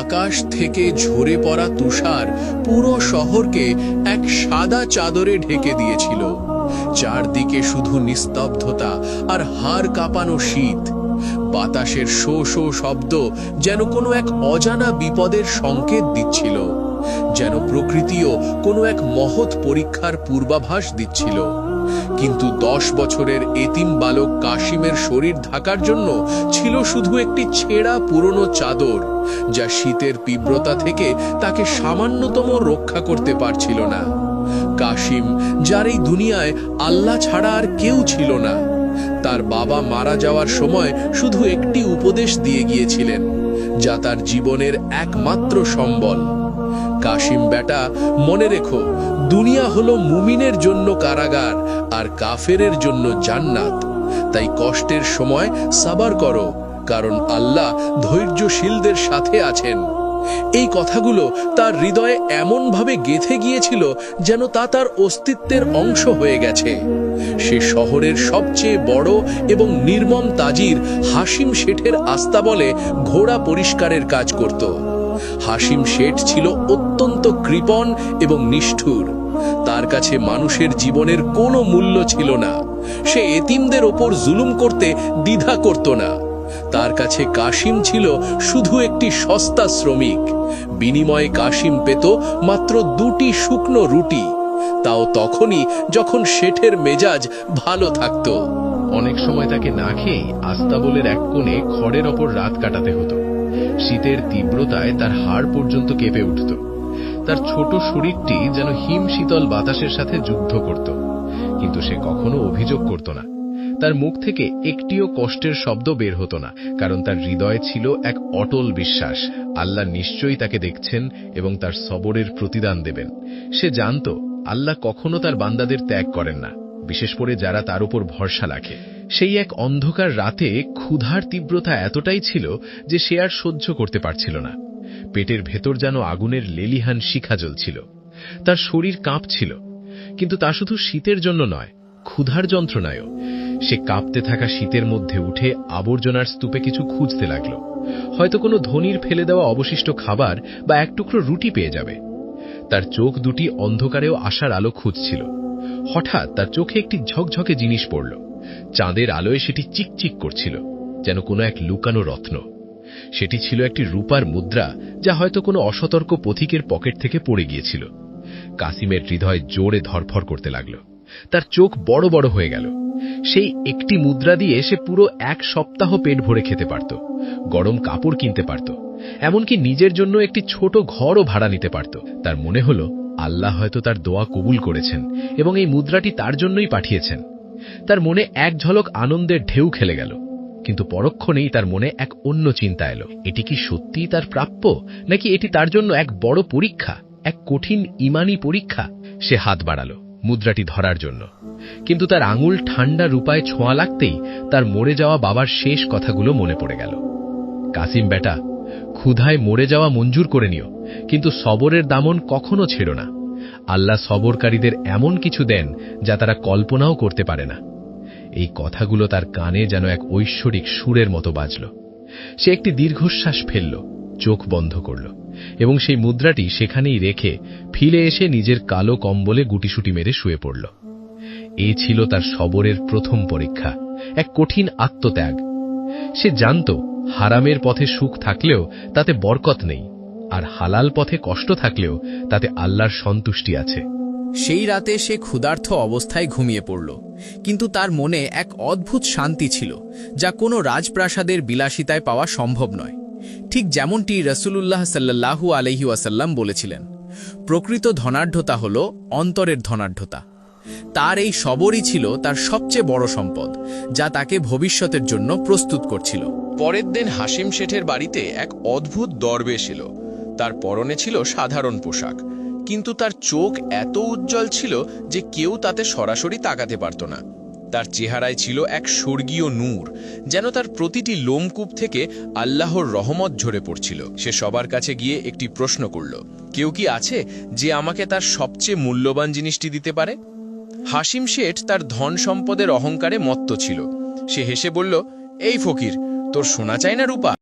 আকাশ থেকে ঝরে পড়া তুষার পুরো শহরকে এক সাদা চাদরে ঢেকে দিয়েছিল। চারদিকে শুধু নিস্তব্ধতা আর হাড় কাঁপানো শীত। বাতাসের শো শো শব্দ যেন কোনো এক অজানা বিপদের সংকেত দিচ্ছিল, যেন প্রকৃতিও কোনো এক মহৎ পরীক্ষার পূর্বাভাস দিচ্ছিল। কিন্তু 10 বছরের এতিম বালক কাশিমের শরীর ঢাকার জন্য ছিল শুধু একটি ছেঁড়া পুরনো চাদর, যা শীতের তীব্রতা থেকে তাকে সামান্যতম রক্ষা করতে পারছিল না। কাশিম, যার এই দুনিয়ায় আল্লাহ ছাড়া আর কেউ ছিল না, তার বাবা মারা যাওয়ার সময় শুধু একটি উপদেশ দিয়ে গিয়েছিলেন, যা তার জীবনের একমাত্র সম্বল। কাশিম বেটা, মনে রেখো, দুনিয়া হলো মুমিনের জন্য কারাগার আর কাফেরের জন্য জান্নাত। তাই কষ্টের সময় সাবার করো, কারণ আল্লাহ ধৈর্যশীলদের সাথে আছেন। এই কথাগুলো তার হৃদয়ে এমনভাবে গেঁথে গিয়েছিল যেন তা তার অস্তিত্বের অংশ হয়ে গেছে। সে শহরের সবচেয়ে বড় এবং নির্মম তাজির হাসিম শেঠের আস্তাবলে ঘোড়া পরিষ্কারের কাজ করত। হাসিম শেঠ ছিল অত্যন্ত কৃপণ এবং নিষ্ঠুর। তার কাছে মানুষের জীবনের কোনো মূল্য ছিল না। সে এতিমদের ওপর জুলুম করতে দ্বিধা করত না। তার কাছে কাশিম ছিল শুধু একটি সস্তা শ্রমিক। বিনিময়ে কাশিম পেত মাত্র 2টি শুকনো রুটি, তাও তখনই যখন শেঠের মেজাজ ভালো থাকত। অনেক সময় তাকে না খেয়ে আস্তাবলের এক কোণে খড়ের ওপর রাত কাটাতে হতো। শীতের তীব্রতায় তার হাড় পর্যন্ত কেঁপে উঠত। তার ছোট শরীরটি যেন হিম শীতল বাতাসের সাথে যুদ্ধ করত, কিন্তু সে কখনো অভিযোগ করত না। তার মুখ থেকে একটিও কষ্টের শব্দ বের হতো না, কারণ তার হৃদয়ে ছিল এক অটল বিশ্বাস, আল্লাহ নিশ্চয়ই তাকে দেখছেন এবং তার সবরের প্রতিদান দেবেন। সে জানত আল্লাহ কখনো তার বান্দাদের ত্যাগ করেন না, বিশেষ করে যারা তার উপর ভরসা রাখে। সেই এক অন্ধকার রাতে ক্ষুধার তীব্রতা এতটাই ছিল যে সে আর সহ্য করতে পারছিল না। পেটের ভেতর যেন আগুনের লেলিহান শিখা জ্বলছিল। তার শরীর কাঁপছিল, কিন্তু তা শুধু শীতের জন্য নয়, ক্ষুধার যন্ত্রণায়ও। সে কাঁপতে থাকা শীতের মধ্যে উঠে আবর্জনার স্তূপে কিছু খুঁজতে লাগল। হয়তো কোনো ধনীর ফেলে দেওয়া অবশিষ্ট খাবার বা এক টুকরো রুটি পেয়ে যাবে। তার চোখ দুটি অন্ধকারেও আশার আলো খুঁজছিল। হঠাৎ তার চোখে একটি ঝকঝকে জিনিস পড়ল। চাঁদের আলোয় সেটি চিকচিক করছিল, যেন কোনো এক লুকানো রত্ন। সেটি ছিল একটি রূপার মুদ্রা, যা হয়তো কোনো অসতর্ক পথিকের পকেট থেকে পড়ে গিয়েছিল। কাসিমের হৃদয় জোরে ধরফর করতে লাগল। তার চোখ বড় বড় হয়ে গেল। সেই একটি মুদ্রা দিয়ে সে পুরো 1 সপ্তাহ পেট ভরে খেতে পারত, গরম কাপড় কিনতে পারত, এমনকি নিজের জন্য একটি ছোট ঘরও ভাড়া নিতে পারত। তার মনে হল আল্লাহ হয়তো তার দোয়া কবুল করেছেন এবং এই মুদ্রাটি তার জন্যই পাঠিয়েছেন। তার মনে এক ঝলক আনন্দের ঢেউ খেলে গেল, কিন্তু পরক্ষণেই তার মনে এক অন্য চিন্তা এলো। এটি কি সত্যিই তার প্রাপ্য, নাকি এটি তার জন্য এক বড় পরীক্ষা, এক কঠিন ঈমানী পরীক্ষা? সে হাত বাড়ালো মুদ্রাটি ধরার জন্য, কিন্তু তার আঙুল ঠান্ডা রূপায় ছোঁয়া লাগতেই তার মরে যাওয়া বাবার শেষ কথাগুলো মনে পড়ে গেল। কাসিম বেটা, ক্ষুধায় মরে যাওয়া মঞ্জুর করে নিও, কিন্তু সবরের দামন কখনো ছেড়ো না। আল্লাহ সবরকারীদের এমন কিছু দেন যা তারা কল্পনাও করতে পারে না। এই কথাগুলো তার কানে যেন এক ঐশ্বরিক সুরের মতো বাজল। সে একটি দীর্ঘশ্বাস ফেলল, চোখ বন্ধ করল এবং সেই মুদ্রাটি সেখানেই রেখে ফিরে এসে নিজের কালো কম্বলে গুটিসুটি মেরে শুয়ে পড়ল। এ ছিল তার সবরের প্রথম পরীক্ষা, এক কঠিন আত্মত্যাগ। সে জানত হারামের পথে সুখ থাকলেও তাতে বরকত নেই, আর হালাল পথে কষ্ট থাকলেও তাতে আল্লাহর সন্তুষ্টি আছে। সেই রাতে সে ক্ষুধার্ত অবস্থায় ঘুমিয়ে পড়ল, কিন্তু তার মনে এক অদ্ভুত শান্তি ছিল, যা কোনো রাজপ্রাসাদের বিলাসিতায় পাওয়া সম্ভব নয়। ঠিক যেমনটি রাসূলুল্লাহ সাল্লাল্লাহু আলাইহি ওয়াসাল্লাম বলেছিলেন, প্রকৃত ধনাঢ্যতা হল অন্তরের ধনাঢ্যতা। তার এই সবরই ছিল তার সবচেয়ে বড় সম্পদ, যা তাকে ভবিষ্যতের জন্য প্রস্তুত করছিল। পরের দিন হাসিম শেঠের বাড়িতে এক অদ্ভুত দরবেশ এলো। তার পরনে ছিল সাধারণ পোশাক, কিন্তু তার চোখ এত উজ্জ্বল ছিল যে কেউ তাতে সরাসরি তাকাতে পারত না। তার চেহারায় ছিল এক স্বর্গীয় নূর, যেন তার প্রতিটি লোমকূপ থেকে আল্লাহর রহমত ঝরে পড়ছিল। সে সবার কাছে গিয়ে একটি প্রশ্ন করল, কেউ কি আছে যে আমাকে তার সবচেয়ে মূল্যবান জিনিসটি দিতে পারে? হাসিম শেঠ তার ধন সম্পদের অহংকারে মত্ত ছিল। সে হেসে বলল, এই ফকির, তোর সোনা চাই না রূপা?